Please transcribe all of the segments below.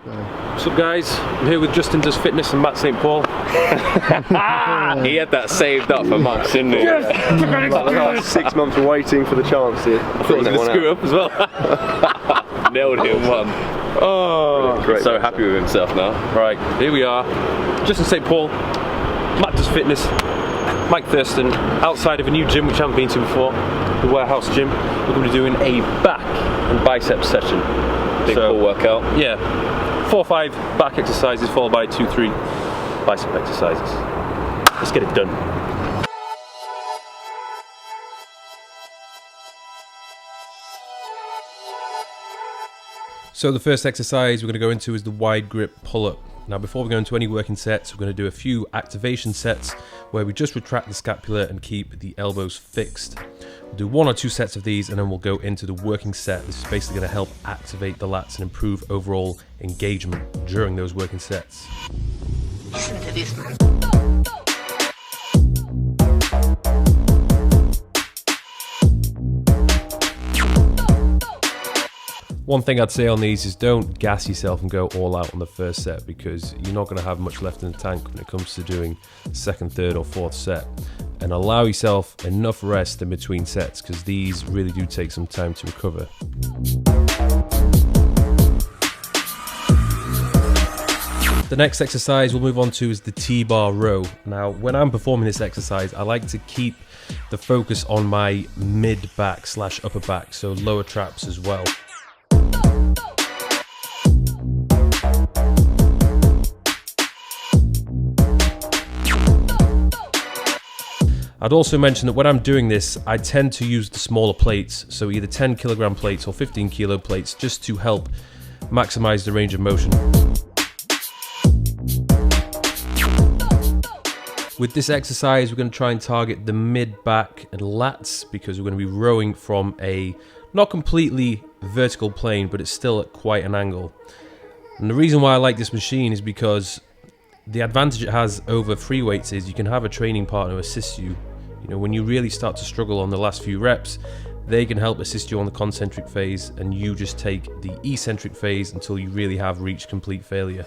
What's up, guys? I'm here with MattDoesFitness and Matt St. Paul. He had that saved up for months, didn't he? Like the last 6 months waiting for the chance here. I thought he was going to screw up as well. Nailed it in one. Oh, great. So happy with himself now. Right, here we are. Justin St. Paul, MattDoesFitness, Mike Thurston, outside of a new gym which I haven't been to before, the Warehouse Gym. We're going to be doing a back and biceps session. Big pull workout. Yeah, 4 or 5 back exercises followed by 2 or 3 bicep exercises. Let's get it done. So the first exercise we're going to go into is the wide grip pull-up. Now before we go into any working sets, we're going to do a few activation sets where we just retract the scapula and keep the elbows fixed. We'll do 1 or 2 sets of these and then we'll go into the working set. This is basically going to help activate the lats and improve overall engagement during those working sets. Listen to this, man. One thing I'd say on these is don't gas yourself and go all out on the first set, because you're not going to have much left in the tank when it comes to doing second, third or fourth set. And allow yourself enough rest in between sets, because these really do take some time to recover. The next exercise we'll move on to is the T-bar row. Now when I'm performing this exercise, I like to keep the focus on my mid back / upper back, so lower traps as well. I'd also mention that when I'm doing this, I tend to use the smaller plates, so either 10 kilogram plates or 15 kilo plates, just to help maximize the range of motion. With this exercise, we're going to try and target the mid back and lats, because we're going to be rowing from a not completely vertical plane, but it's still at quite an angle. And the reason why I like this machine is because the advantage it has over free weights is you can have a training partner assist you. You know, when you really start to struggle on the last few reps, they can help assist you on the concentric phase, and you just take the eccentric phase until you really have reached complete failure.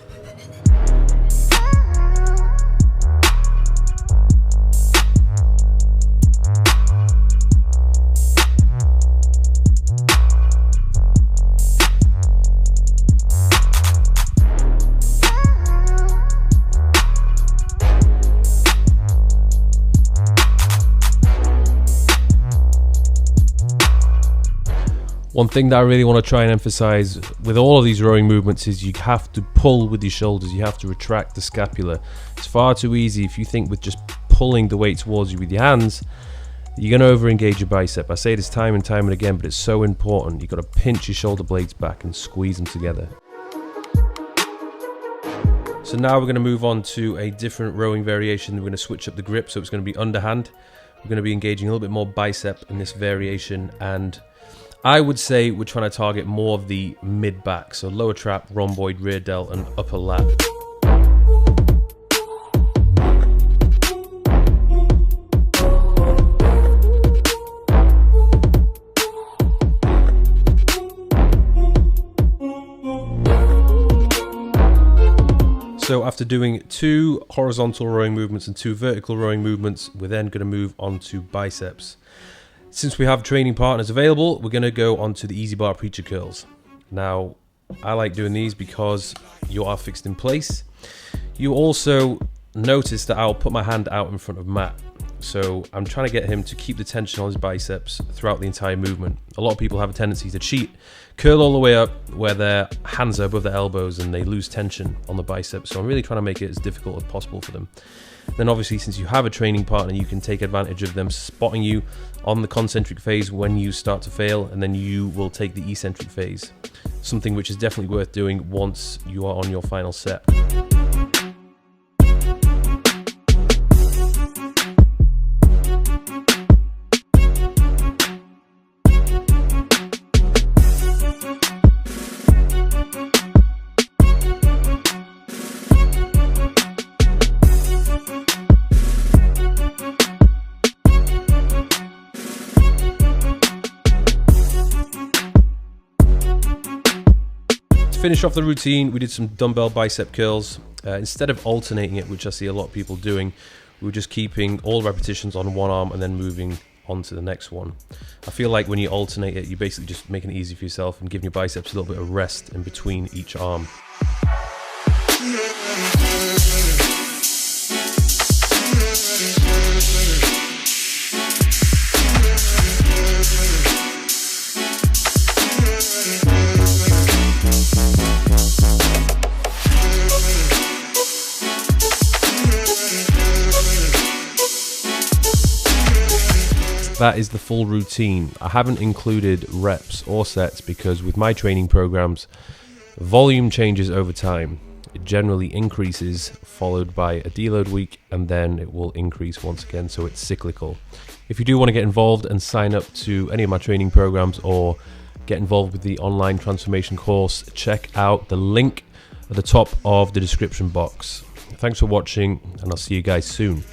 One thing that I really want to try and emphasize with all of these rowing movements is you have to pull with your shoulders, you have to retract the scapula. It's far too easy if you think with just pulling the weight towards you with your hands, you're going to over-engage your bicep. I say this time and time and again, but it's so important. You've got to pinch your shoulder blades back and squeeze them together. So now we're going to move on to a different rowing variation. We're going to switch up the grip, so it's going to be underhand. We're going to be engaging a little bit more bicep in this variation, and I would say we're trying to target more of the mid back, so lower trap, rhomboid, rear delt and upper lat. So after doing 2 horizontal rowing movements and 2 vertical rowing movements, we're then going to move on to biceps. Since we have training partners available, we're going to go on to the easy bar preacher curls. Now, I like doing these because you are fixed in place. You also notice that I'll put my hand out in front of Matt. So I'm trying to get him to keep the tension on his biceps throughout the entire movement. A lot of people have a tendency to cheat, curl all the way up where their hands are above their elbows and they lose tension on the biceps. So I'm really trying to make it as difficult as possible for them. Then obviously, since you have a training partner, you can take advantage of them spotting you on the concentric phase when you start to fail, and then you will take the eccentric phase. Something which is definitely worth doing once you are on your final set. finish off the routine, we did some dumbbell bicep curls. Instead of alternating it, which I see a lot of people doing, we were just keeping all repetitions on one arm and then moving on to the next one. I feel like when you alternate it, you're basically just making it easy for yourself and giving your biceps a little bit of rest in between each arm. That is the full routine. I haven't included reps or sets because with my training programs, volume changes over time. It generally increases, followed by a deload week, and then it will increase once again, so it's cyclical. If you do want to get involved and sign up to any of my training programs or get involved with the online transformation course, check out the link at the top of the description box. Thanks for watching, and I'll see you guys soon.